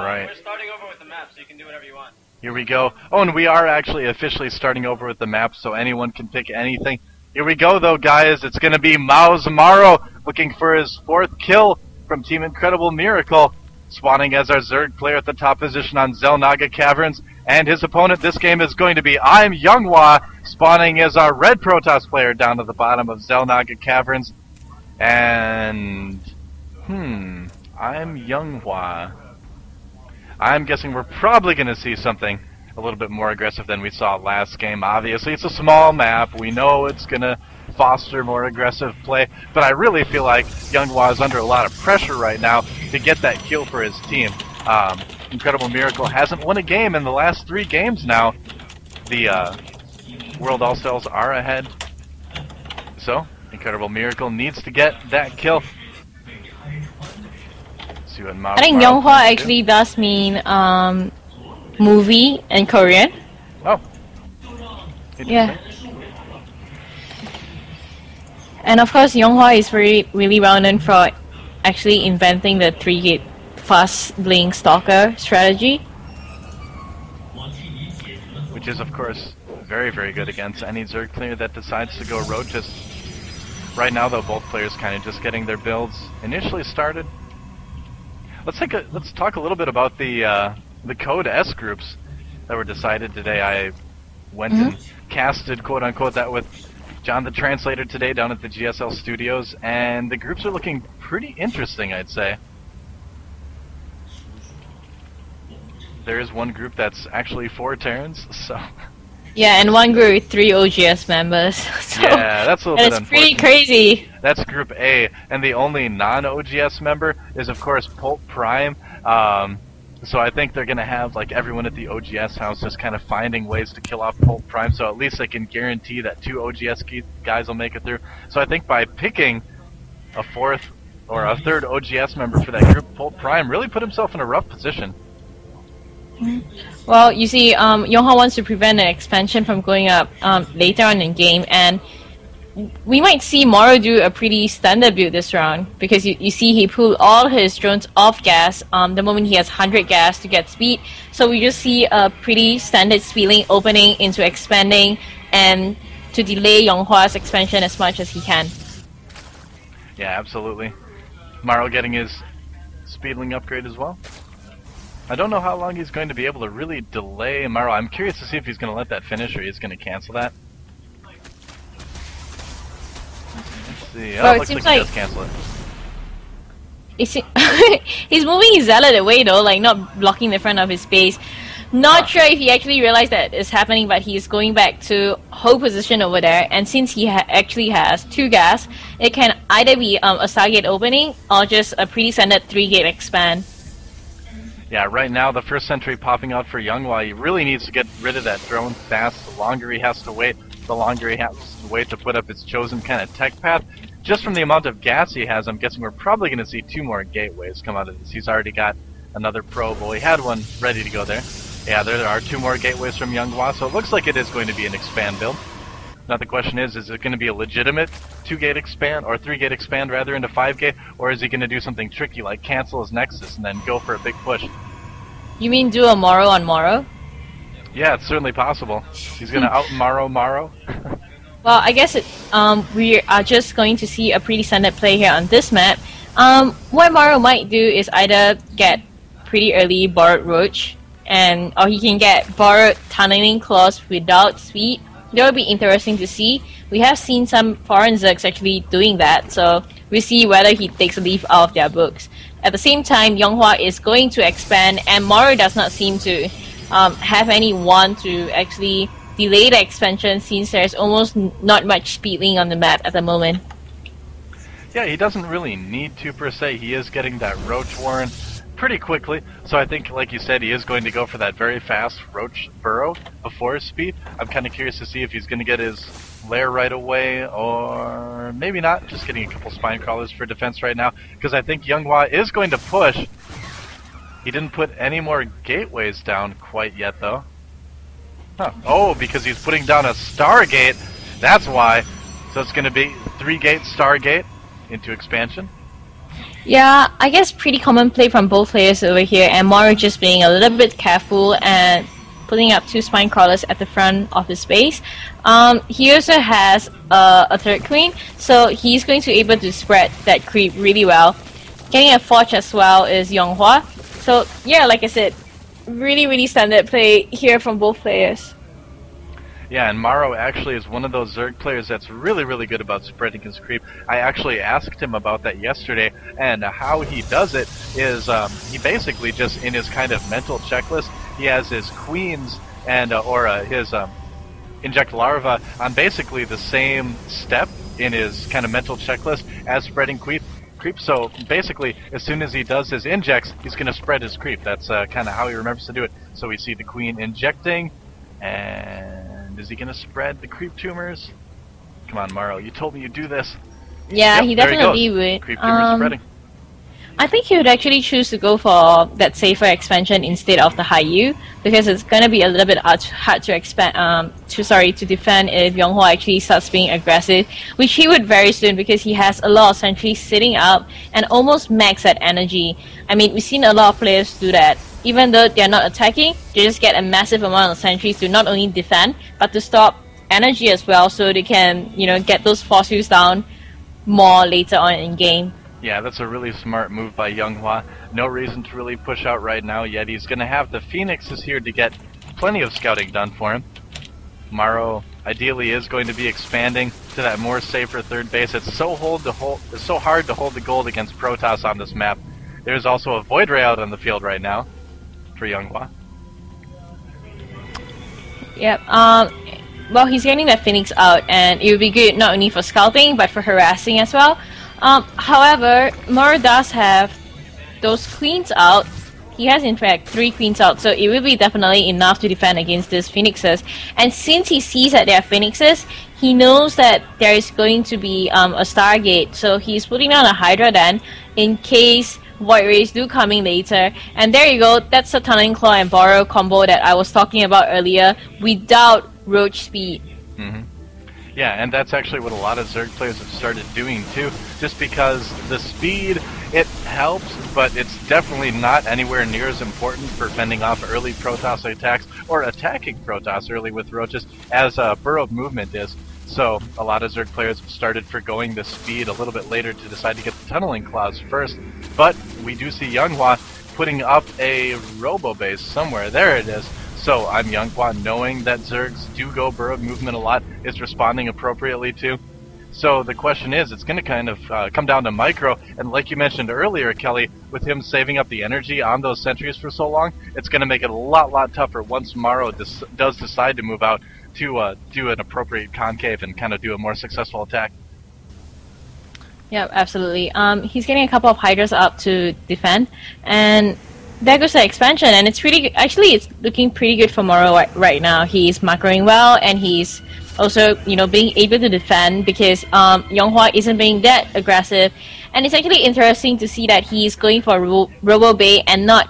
Right. We're starting over with the map, so you can do whatever you want. Here we go. Oh, and we are actually officially starting over with the map, so anyone can pick anything. Here we go, though, guys. It's going to be MorroW looking for his 4th kill from Team Incredible Miracle, spawning as our Zerg player at the top position on Xel'Naga Caverns. And his opponent this game is going to be IMYounghwa, spawning as our Red Protoss player down to the bottom of Xel'Naga Caverns. And... IMYounghwa. I'm guessing we're probably going to see something a little bit more aggressive than we saw last game. Obviously, it's a small map. We know it's going to foster more aggressive play, but I really feel like Younghwa is under a lot of pressure right now to get that kill for his team. Incredible Miracle hasn't won a game in the last 3 games now. The World Allstars are ahead, so Incredible Miracle needs to get that kill. See what I think Younghwa actually does mean movie in Korean. Oh. Yeah. And of course, Younghwa is really well known for actually inventing the 3-gate fast blink stalker strategy. Which is, of course, very, very good against any Zerg player that decides to go road. Just right now, though, both players kind of just getting their builds initially started. Let's talk a little bit about the Code S groups that were decided today. I went and casted, quote unquote, that with John the Translator today down at the GSL studios, and the groups are looking pretty interesting, I'd say. There is one group that's actually 4 Terrans, so... Yeah, and one group with 3 OGS members. So yeah, that's a little bit unfortunate. It's pretty crazy. That's Group A, and the only non-OGS member is, of course, Pulp Prime. So I think they're going to have like everyone at the OGS house just kind of finding ways to kill off Pulp Prime, so at least they can guarantee that 2 OGS guys will make it through. So I think by picking a 4th or a 3rd OGS member for that group, Pulp Prime really put himself in a rough position. Well, you see, Younghwa wants to prevent an expansion from going up later on in game, and we might see MorroW do a pretty standard build this round, because you see he pulled all his drones off gas the moment he has 100 gas to get speed, so we just see a pretty standard speed link opening into expanding and to delay Younghwa's expansion as much as he can. Yeah, absolutely. MorroW getting his speed link upgrade as well. I don't know how long he's going to be able to really delay MorroW. I'm curious to see if he's going to let that finish or he's going to cancel that. Let's see. Oh, well, it looks like he does cancel it. He's moving his zealot away though, like not blocking the front of his base. Not sure if he actually realized that it's happening, but he's going back to hold position over there. And since he actually has 2 gas, it can either be a Stargate opening or just a pretty standard 3-gate expand. Yeah, right now the first sentry popping out for Younghwa, he really needs to get rid of that drone fast. The longer he has to wait, the longer he has to wait to put up his chosen kind of tech path. Just from the amount of gas he has, I'm guessing we're probably going to see 2 more gateways come out of this. He's already got another probe. Well, he had one ready to go there. Yeah, there are 2 more gateways from Younghwa, so it looks like it is going to be an expand build. Now the question is it going to be a legitimate 2-gate expand, or 3-gate expand rather, into 5-gate, or is he going to do something tricky like cancel his Nexus and then go for a big push? You mean do a MorroW on MorroW? Yeah, it's certainly possible. He's going to out-MorroW. Well, I guess we are just going to see a pretty standard play here on this map. What MorroW might do is either get pretty early borrowed Roach, or he can get borrowed Tunneling Claws without speed. That would be interesting to see. We have seen some foreign Zergs actually doing that, so we'll see whether he takes a leaf out of their books. At the same time, Younghwa is going to expand, and MorroW does not seem to have any want to actually delay the expansion, since there's almost not much speedling on the map at the moment. Yeah, he doesn't really need to per se. He is getting that Roach Warren pretty quickly, so I think, like you said, he is going to go for that very fast Roach Burrow before his speed. I'm kind of curious to see if he's going to get his lair right away, or maybe not, just getting a couple spine crawlers for defense right now, because I think Younghwa is going to push. He didn't put any more gateways down quite yet, though. Huh. Oh, because he's putting down a Stargate, that's why. So it's going to be 3-gate Stargate into expansion. Yeah, I guess pretty common play from both players over here, and MorroW just being a little bit careful and putting up 2 spine crawlers at the front of his base. He also has a third queen, so he's going to be able to spread that creep really well. Getting a forge as well is Yonghwa. So yeah, like I said, really standard play here from both players. Yeah, and MorroW actually is one of those Zerg players that's really good about spreading his creep. I actually asked him about that yesterday, and how he does it is he basically just, in his kind of mental checklist, he has his queens and his inject larva on basically the same step in his kind of mental checklist as spreading creep. So basically, as soon as he does his injects, he's going to spread his creep. That's kind of how he remembers to do it. So we see the queen injecting, and is he going to spread the creep tumors? Come on, MorroW, you told me you'd do this. Yeah, Yep, he there definitely goes. would. Creep tumors spreading. I think he would actually choose to go for that safer expansion instead of the high U, because it's gonna be a little bit hard to to defend if Yonghwa actually starts being aggressive, which he would very soon because he has a lot of sentries sitting up and almost max at energy. I mean, we've seen a lot of players do that. Even though they're not attacking, they just get a massive amount of sentries to not only defend but to stop energy as well, so they can, you know, get those fossils down more later on in game. Yeah, that's a really smart move by Yonghwa. No reason to really push out right now yet. He's going to have the Phoenixes here to get plenty of scouting done for him. MorroW ideally is going to be expanding to that more safer third base. It's so hard to hold the gold against Protoss on this map. There's also a Void Ray out on the field right now for Yonghwa. Yep. Well, he's getting that Phoenix out, and it would be good not only for scouting but for harassing as well. However, MorroW does have those queens out. He has in fact 3 queens out, so it will be definitely enough to defend against these Phoenixes. And since he sees that they are Phoenixes, he knows that there is going to be a Stargate, so he's putting down a Hydra then in case Void Rays do coming later. And there you go, that's the Tunneling Claw and Borrow combo that I was talking about earlier without Roach speed. Yeah, and that's actually what a lot of Zerg players have started doing too, just because the speed, it helps, but it's definitely not anywhere near as important for fending off early Protoss attacks or attacking Protoss early with Roaches as burrow movement is. So a lot of Zerg players have started forgoing the speed a little bit later to decide to get the Tunneling Claws first, but we do see Yonghwa putting up a Robo base somewhere. There it is. So IMYounghwa, knowing that Zergs do go burrow movement a lot, is responding appropriately too. So the question is, it's going to kind of come down to micro, and like you mentioned earlier, Kelly, with him saving up the energy on those sentries for so long, it's going to make it a lot tougher once MorroW does decide to move out to do an appropriate concave and kind of do a more successful attack. Yep, absolutely. He's getting a couple of Hydras up to defend, and there goes the expansion, and it's pretty good. Actually, it's looking pretty good for MorroW right now. He's macroing well, and he's also, you know, being able to defend because Yonghwa isn't being that aggressive. And it's actually interesting to see that he's going for Robo Bay and not,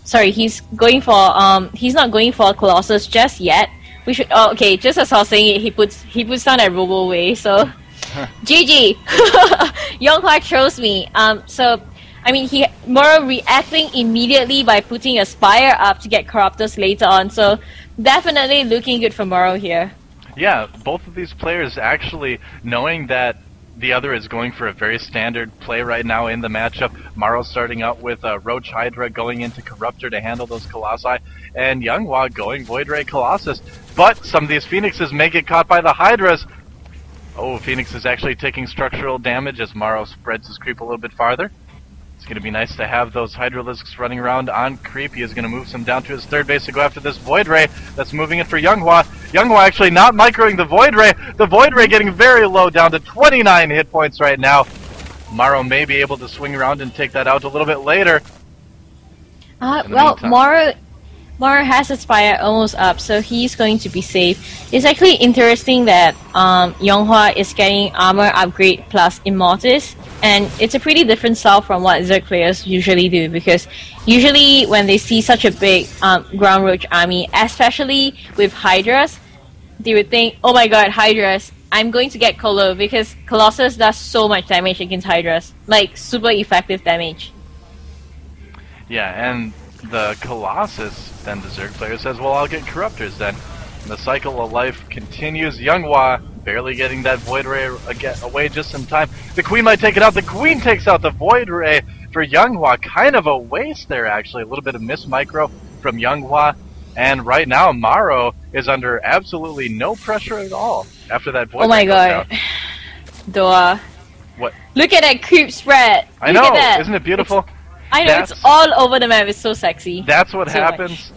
sorry, he's going for he's not going for Colossus just yet. We should, oh, okay, just as I was saying it, he puts down a Robo Bay. So GG, Yonghwa chose me. So. I mean, MorroW reacting immediately by putting a Spire up to get Corruptors later on, so definitely looking good for MorroW here. Yeah, both of these players actually knowing that the other is going for a very standard play right now in the matchup. MorroW starting out with Roach Hydra going into Corruptor to handle those Colossi, and Yonghwa going Void Ray Colossus. But some of these Phoenixes may get caught by the Hydras. Oh, Phoenix is actually taking structural damage as MorroW spreads his creep a little bit farther. It's going to be nice to have those Hydralisks running around on creep. He is going to move some down to his third base to go after this Void Ray. That's moving it for Yonghwa. Yonghwa actually not microing the Void Ray. The Void Ray getting very low, down to 29 hit points right now. MorroW may be able to swing around and take that out a little bit later. Well, MorroW has a Spire almost up, so he's going to be safe. It's actually interesting that Yonghwa is getting armor upgrade plus Immortis, and it's a pretty different style from what Zerg players usually do, because usually when they see such a big ground roach army, especially with Hydras, they would think, oh my god, Hydras, I'm going to get Colo because Colossus does so much damage against Hydras. Like, super effective damage. Yeah, and the Colossus, then the Zerg player, says, well, I'll get Corruptors then. And the cycle of life continues. MorroW barely getting that Void Ray away just in time. The Queen might take it out. The Queen takes out the Void Ray for MorroW. Kind of a waste there, actually. A little bit of miss micro from MorroW. And right now, MorroW is under absolutely no pressure at all after that Void Ray. Oh my god. Doa. What? Look at that creep spread. I Look know. at that. Isn't it beautiful? I know, it's all over the map. It's so sexy. That's what so happens.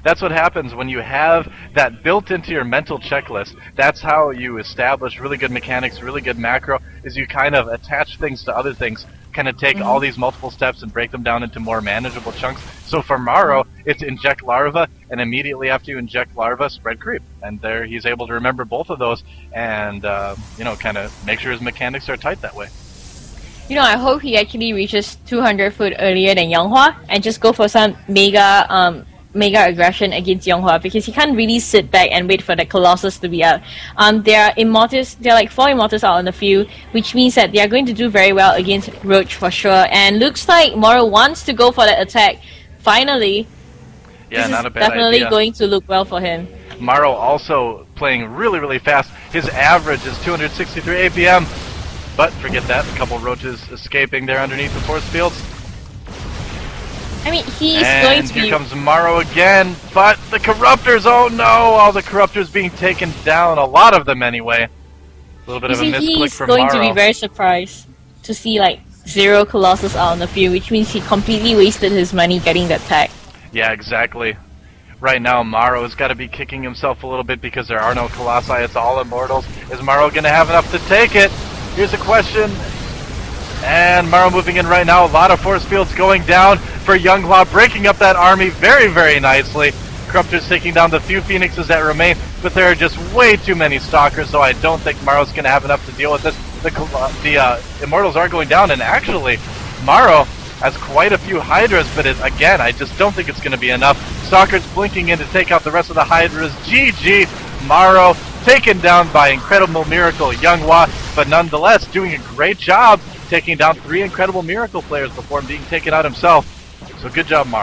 That's what happens when you have that built into your mental checklist. That's how you establish really good mechanics, really good macro, is you kind of attach things to other things, kind of take all these multiple steps and break them down into more manageable chunks. So for MorroW, it's inject larva, and immediately after you inject larva, spread creep. And there he's able to remember both of those and, you know, kind of make sure his mechanics are tight that way. You know, I hope he actually reaches 200 foot earlier than MorroW and just go for some mega aggression against MorroW, because he can't really sit back and wait for the Colossus to be out. There are Immortals, there are like 4 Immortals out on the field, which means that they are going to do very well against Roach for sure. And looks like MorroW wants to go for the attack. Finally, Yeah, this not is a bad definitely idea. going to look well for him. MorroW also playing really, really fast. His average is 263 APM. But forget that, a couple roaches escaping there underneath the force fields. I mean, he's and going to here be... comes MorroW again, but the Corruptors, oh no! All the Corruptors being taken down, a lot of them anyway. A little bit of a misclick he's from going MorroW. to be very surprised to see like 0 Colossus out on the field, which means he completely wasted his money getting that tag. Yeah, exactly. Right now, MorroW has got to be kicking himself a little bit because there are no Colossi, it's all Immortals. Is MorroW going to have enough to take it? Here's the question. And MorroW moving in right now. A lot of force fields going down for MorroW, breaking up that army very, very nicely. Corruptors taking down the few Phoenixes that remain, but there are just way too many Stalkers, so I don't think MorroW's going to have enough to deal with this. The Immortals are going down, and actually, MorroW has quite a few Hydras, but again, I just don't think it's going to be enough. Stalkers blinking in to take out the rest of the Hydras. GG, MorroW taken down by Incredible Miracle MorroW, but nonetheless doing a great job taking down 3 Incredible Miracle players before being taken out himself. So good job, MorroW.